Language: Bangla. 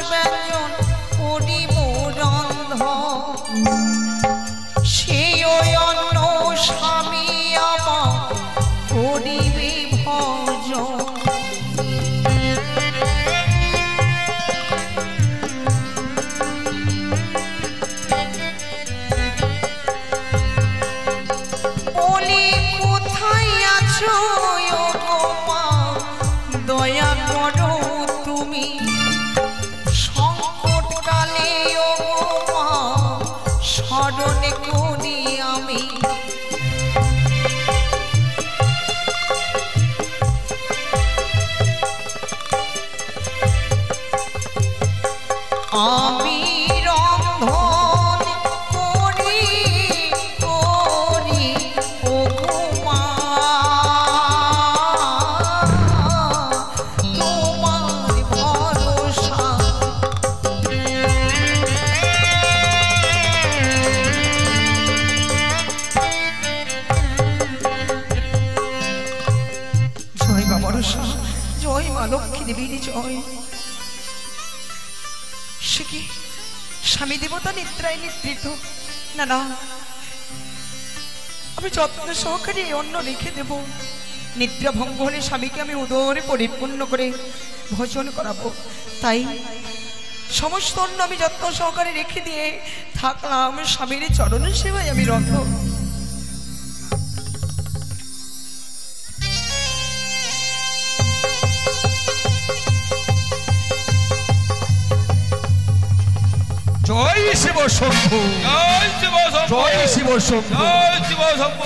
ব্যঞ্জন করিব রন্ধন সেই অন্য স্বামী আমার করিবে ভজন বলি কোথায় আছো গো মা দয়া করো তুমি সংকট কালে ও মা স্মরণে করি আমি আমি রন্ধন করি করি ও মা তোমার ভরসা জয় মা ভরসা জয় মা লক্ষ্মী দেবীর জয় সে কি স্বামী দেবতা নিদ্রায় নিদ্রিত না না আমি যত্ন সহকারে অন্ন রেখে দেব নিদ্রা ভঙ্গ হলে স্বামীকে আমি উদরে পরিপূর্ণ করে ভোজন করাবো তাই সমস্ত অন্ন আমি যত্ন সহকারে রেখে দিয়ে থাকলাম স্বামীর চরণ সেবায় আমি রত জয় শিব শম্ভু, জয় শিব শম্ভু, জয় শিব শম্ভু। জয় শিব শম্ভু।